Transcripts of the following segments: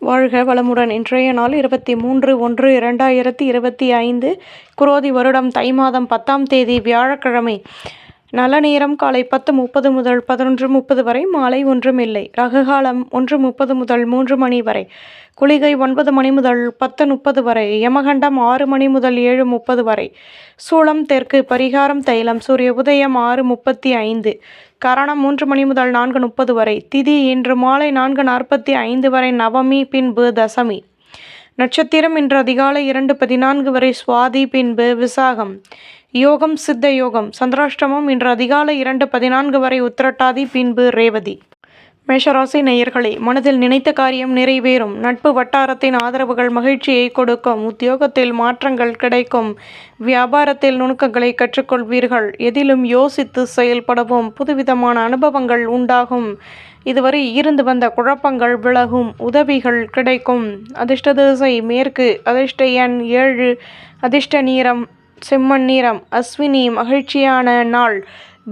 வாழ்க வளமுடன். இன்றைய நாள் 23/1/2025 குரோதி வருடம் தை மாதம் 10ஆம் தேதி வியாழக்கிழமை. நல்ல நேரம் காலை 10:30 முதல் 11:30 வரை, மாலை ஒன்றும் இல்லை. ரகுகாலம் 1:30 முதல் 3 மணி வரை, குளிகை 9 மணி முதல் 10:30 வரை, யமகண்டம் 6 மணி முதல் 7:30 வரை, சூளம் தெற்கு, பரிகாரம் தைலம், சூரிய உதயம் 6:35, கரணம் 3 மணி முதல் 4:30 வரை, திதி இன்று மாலை 4:45 வரை, நவமி பின்பு தசமி. நட்சத்திரம் இன்று அதிகாலை 2:14 வரை சுவாதி பின்பு விசாகம். யோகம் சித்த யோகம். சந்திராஷ்டமம் இன்று அதிகாலை 2:14 வரை உத்திரட்டாதி பின்பு ரேவதி. மேஷராசி நேயர்களே, மனதில் நினைத்த காரியம் நிறைவேறும். நட்பு வட்டாரத்தின் ஆதரவுகள் மகிழ்ச்சியை கொடுக்கும். உத்தியோகத்தில் மாற்றங்கள் கிடைக்கும். வியாபாரத்தில் நுணுக்கங்களை கற்றுக்கொள்வீர்கள். எதிலும் யோசித்து செயல்படவும். புதுவிதமான அனுபவங்கள் உண்டாகும். இதுவரை இருந்து வந்த குழப்பங்கள் விலகும். உதவிகள் கிடைக்கும். அதிர்ஷ்ட திசை மேற்கு. அதிர்ஷ்ட எண் 7. அதிர்ஷ்ட நிறம் செம்மண் நிறம். அஸ்வினி மகிழ்ச்சியான நாள்.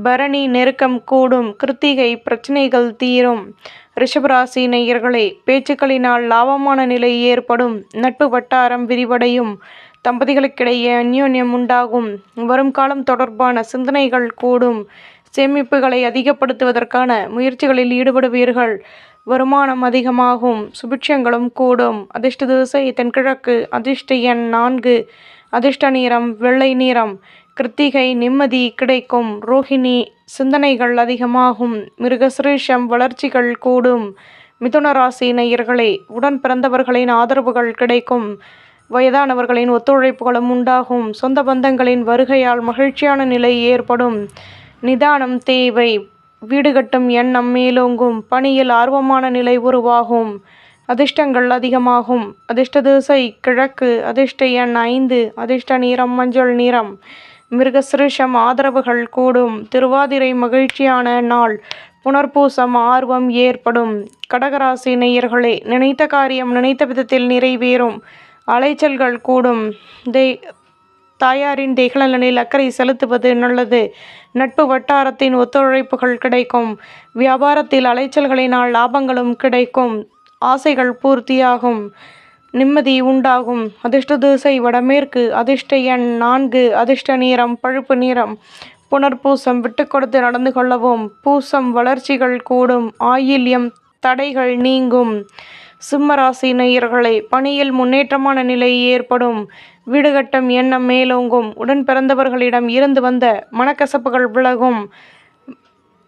பரணி நெருக்கம் கூடும். கிருத்திகை பிரச்சனைகள் தீரும். ரிஷபராசி நேயர்களே, பேச்சுக்களினால் லாபமான நிலை ஏற்படும். நட்பு வட்டாரம் விரிவடையும். தம்பதிகளுக்கிடையே அந்யோன்யம் உண்டாகும். வரும் காலம் தொடர்பான சிந்தனைகள் கூடும். சேமிப்புகளை அதிகப்படுத்துவதற்கான முயற்சிகளில் ஈடுபடுவீர்கள். வருமானம் அதிகமாகும். சுபிட்சங்களும் கூடும். அதிர்ஷ்ட திசை தென்கிழக்கு. அதிர்ஷ்ட எண் 4. அதிர்ஷ்ட நிறம் வெள்ளை நிறம். கிருத்திகை நிம்மதி கிடைக்கும். ரோஹிணி சிந்தனைகள் அதிகமாகும். மிருகசிரீஷம் வளர்ச்சிகள் கூடும். மிதுன ராசி நேயர்களே, உடன் பிறந்தவர்களின் ஆதரவுகள் கிடைக்கும். வயதானவர்களின் ஒத்துழைப்புகளும் உண்டாகும். சொந்த பந்தங்களின் வருகையால் மகிழ்ச்சியான நிலை ஏற்படும். நிதானம் தேவை. வீடு கட்டும் எண்ணம் மேலோங்கும். பணியில் ஆர்வமான நிலை உருவாகும். அதிர்ஷ்டங்கள் அதிகமாகும். அதிர்ஷ்ட திசை கிழக்கு. அதிர்ஷ்ட எண் 5. அதிர்ஷ்ட நிறம் மஞ்சள் நிறம். மிருகசிரீஷம் ஆதரவுகள் கூடும். திருவாதிரை மகிழ்ச்சியான நாள். புனர்பூசம் ஆர்வம் ஏற்படும். கடகராசி நேயர்களே, நினைத்த காரியம் நினைத்த விதத்தில் நிறைவேறும். அலைச்சல்கள் கூடும். தாயாரின் தேகநலனில் அக்கறை செலுத்துவது நல்லது. நட்பு வட்டாரத்தின் ஒத்துழைப்புகள் கிடைக்கும். வியாபாரத்தில் அலைச்சல்களினால் லாபங்களும் கிடைக்கும். ஆசைகள் பூர்த்தியாகும். நிம்மதி உண்டாகும். அதிர்ஷ்ட திசை வடமேற்கு. அதிர்ஷ்ட எண் 4. அதிர்ஷ்ட நிறம் பழுப்பு நிறம். புனர்பூசம் விட்டு கொடுத்து நடந்து கொள்ளவும். பூசம் வளர்ச்சிகள் கூடும். ஆயில்யம் தடைகள் நீங்கும். சிம்மராசி நேயர்களே, பணியில் முன்னேற்றமான நிலை ஏற்படும். வீடு கட்டும் எண்ணம் மேலோங்கும். உடன் பிறந்தவர்களிடம் இருந்து வந்த மனக்கசப்புகள் விலகும்.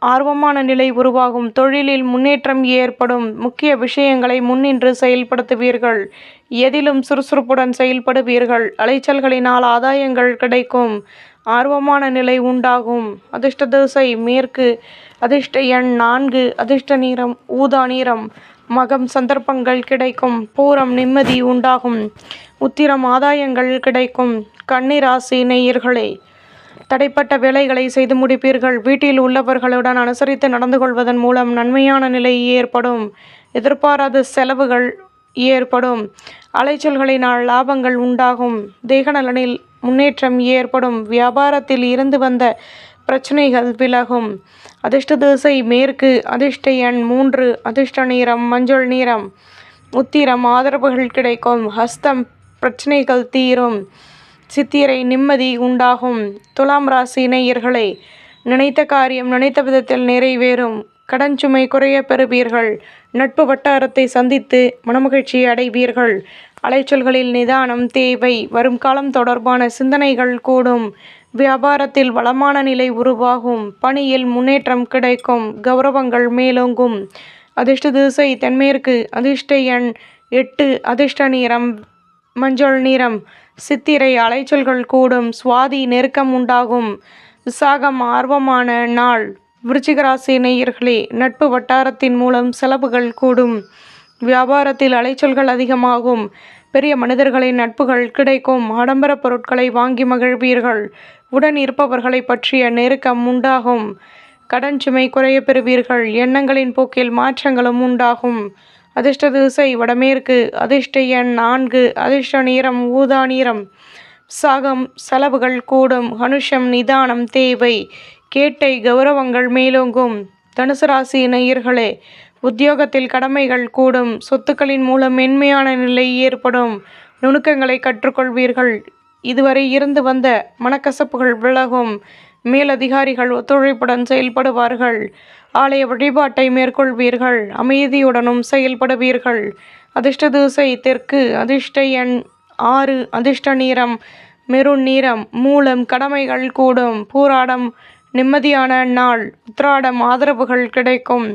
ஆர்வமான நிலை உருவாகும். தொழிலில் முன்னேற்றம் ஏற்படும். முக்கிய விஷயங்களை முன்னின்று செயல்படுத்துவீர்கள். எதிலும் சுறுசுறுப்புடன் செயல்படுவீர்கள். அலைச்சல்களினால் ஆதாயங்கள் கிடைக்கும். ஆர்வமான நிலை உண்டாகும். அதிர்ஷ்ட திசை மேற்கு. அதிர்ஷ்ட எண் 4. அதிர்ஷ்ட நிறம் ஊதா நிறம். மகம் சந்தர்ப்பங்கள் கிடைக்கும். பூரம் நிம்மதி உண்டாகும். உத்திரம் ஆதாயங்கள் கிடைக்கும். கன்னிராசி நேயர்களே, தடைப்பட்ட வேலைகளை செய்து முடிப்பீர்கள். வீட்டில் உள்ளவர்களுடன் அனுசரித்து நடந்து கொள்வதன் மூலம் நன்மையான நிலை ஏற்படும். எதிர்பாராத செலவுகள் ஏற்படும். அலைச்சல்களினால் லாபங்கள் உண்டாகும். தேகநலனில் முன்னேற்றம் ஏற்படும். வியாபாரத்தில் இருந்து வந்த பிரச்சனைகள் விலகும். அதிர்ஷ்ட திசை மேற்கு. அதிர்ஷ்ட எண் 3. அதிர்ஷ்ட நிறம் மஞ்சள் நிறம். உத்திரம் ஆதரவுகள் கிடைக்கும். ஹஸ்தம் பிரச்சனைகள் தீரும். சித்திரை நிம்மதி உண்டாகும். துலாம் ராசி நேயர்களே, நினைத்த காரியம் நினைத்த விதத்தில் நிறைவேறும். கடன் சுமை குறைய பெறுவீர்கள். நட்பு வட்டாரத்தை சந்தித்து மனமகிழ்ச்சி அடைவீர்கள். அலைச்சல்களில் நிதானம் தேவை. வரும் காலம் தொடர்பான சிந்தனைகள் கூடும். வியாபாரத்தில் வளமான நிலை உருவாகும். பணியில் முன்னேற்றம் கிடைக்கும். கௌரவங்கள் மேலோங்கும். அதிர்ஷ்ட திசை தென்மேற்கு. அதிர்ஷ்ட எண் 8. அதிர்ஷ்ட நிறம் மஞ்சள் நிறம். சித்திரை அலைச்சல்கள் கூடும். சுவாதி நெருக்கம் உண்டாகும். விசாகம் ஆர்வமான நாள். விருச்சிகராசி நேயர்களே, நட்பு வட்டாரத்தின் மூலம் செலவுகள் கூடும். வியாபாரத்தில் அலைச்சல்கள் அதிகமாகும். பெரிய மனிதர்களின் நட்புகள் கிடைக்கும். ஆடம்பர பொருட்களை வாங்கி மகிழ்வீர்கள். உடன் இருப்பவர்களை பற்றிய நெருக்கம் உண்டாகும். கடன் சுமை குறைய பெறுவீர்கள். எண்ணங்களின் போக்கில் மாற்றங்களும் உண்டாகும். அதிர்ஷ்ட திசை வடமேற்கு. அதிர்ஷ்ட எண் 4. அதிர்ஷ்ட நிறம் ஊதா நிறம். சாகம் செலவுகள் கூடும். அனுஷம் நிதானம் தேவை. கேட்டை கௌரவங்கள் மேலோங்கும். தனுசு ராசி நேயர்களே, உத்தியோகத்தில் கடமைகள் கூடும். சொத்துக்களின் மூலம் மென்மையான நிலை ஏற்படும். நுணுக்கங்களை கற்றுக்கொள்வீர்கள். இதுவரை இருந்து வந்த மனக்கசப்புகள் விலகும். மேலதிகாரிகள் ஒத்துழைப்புடன் செயல்படுவார்கள். ஆலய வழிபாட்டை மேற்கொள்வீர்கள். அமைதியுடனும் செயல்படுவீர்கள். அதிர்ஷ்ட திசை தெற்கு. அதிர்ஷ்ட எண் 6. அதிர்ஷ்ட நிறம் மெரூன் நிறம். மூலம் கடமைகள் கூடும். பூராடம் நிம்மதியான நாள். உத்திராடம் ஆதரவுகள் கிடைக்கும்.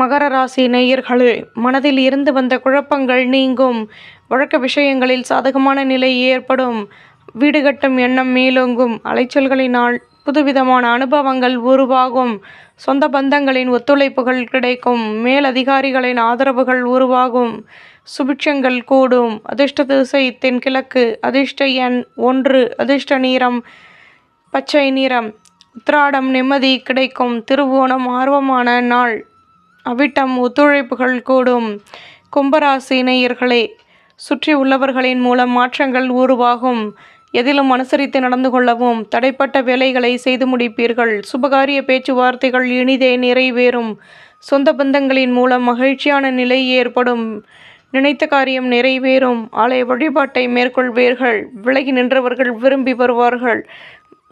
மகர ராசி நேயர்களே, மனதில் இருந்து வந்த குழப்பங்கள் நீங்கும். வழக்க விஷயங்களில் சாதகமான நிலை ஏற்படும். வீடு கட்டும் எண்ணம் மேலோங்கும். அலைச்சல்களினால் புதுவிதமான அனுபவங்கள் உருவாகும். சொந்த பந்தங்களின் ஒத்துழைப்புகள் கிடைக்கும். மேலதிகாரிகளின் ஆதரவுகள் உருவாகும். சுபிட்சங்கள் கூடும். அதிர்ஷ்ட திசை தென்கிழக்கு. அதிர்ஷ்ட எண் 1. அதிர்ஷ்ட நிறம் பச்சை நிறம். உத்திராடம் நிம்மதி கிடைக்கும். திருவோணம் ஆர்வமான நாள். அவிட்டம் ஒத்துழைப்புகள் கூடும். கும்பராசி நேயர்களே, சுற்றி உள்ளவர்களின் மூலம் மாற்றங்கள் உருவாகும். எதிலும் அனுசரித்து நடந்து கொள்ளவும். தடைப்பட்ட வேலைகளை செய்து முடிப்பீர்கள். சுபகாரிய பேச்சுவார்த்தைகள் இனிதே நிறைவேறும். சொந்த பந்தங்களின் மூலம் மகிழ்ச்சியான நிலை ஏற்படும். நினைத்த காரியம் நிறைவேறும். ஆலய வழிபாட்டை மேற்கொள்வீர்கள். விலகி நின்றவர்கள் விரும்பி வருவார்கள்.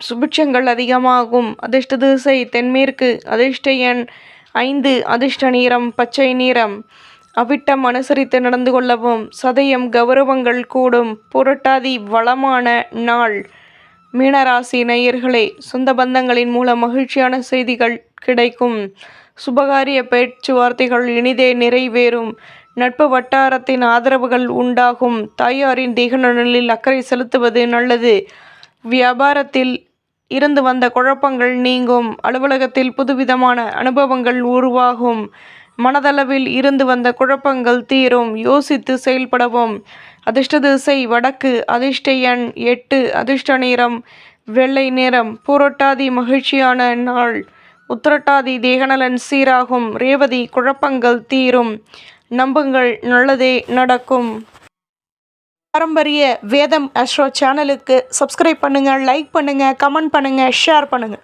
சுபிட்சங்கள் அதிகமாகும். அதிர்ஷ்ட திசை தென்மேற்கு. அதிர்ஷ்ட எண் 5. அதிர்ஷ்ட நிறம் பச்சை நிறம். அவிட்டம் அனுசரித்து நடந்து கொள்ளவும். சதயம் கௌரவங்கள் கூடும். புரட்டாதி வளமான நாள். மீனராசி நேயர்களே, சொந்த பந்தங்களின் மூலம் மகிழ்ச்சியான செய்திகள் கிடைக்கும். சுபகாரிய பேச்சுவார்த்தைகள் இனிதே நிறைவேறும். நட்பு வட்டாரத்தின் ஆதரவுகள் உண்டாகும். தாயாரின் தேக நலனில் அக்கறை செலுத்துவது நல்லது. வியாபாரத்தில் இருந்து வந்த குழப்பங்கள் நீங்கும். அலுவலகத்தில் புதுவிதமான அனுபவங்கள் உருவாகும். மனதளவில் இருந்து வந்த குழப்பங்கள் தீரும். யோசித்து செயல்படவும். அதிர்ஷ்ட திசை வடக்கு. அதிர்ஷ்ட எண் 8. அதிர்ஷ்ட நிறம் வெள்ளை நிறம். புரட்டாதி மகிழ்ச்சியான நாள். உத்திரட்டாதி தேகநலன் சீராகும். ரேவதி குழப்பங்கள் தீரும். நம்புங்கள், நல்லதே நடக்கும். பாரம்பரிய வேதம் அஸ்ட்ரோ சேனலுக்கு சப்ஸ்கிரைப் பண்ணுங்கள், லைக் பண்ணுங்கள், கமெண்ட் பண்ணுங்கள், ஷேர் பண்ணுங்கள்.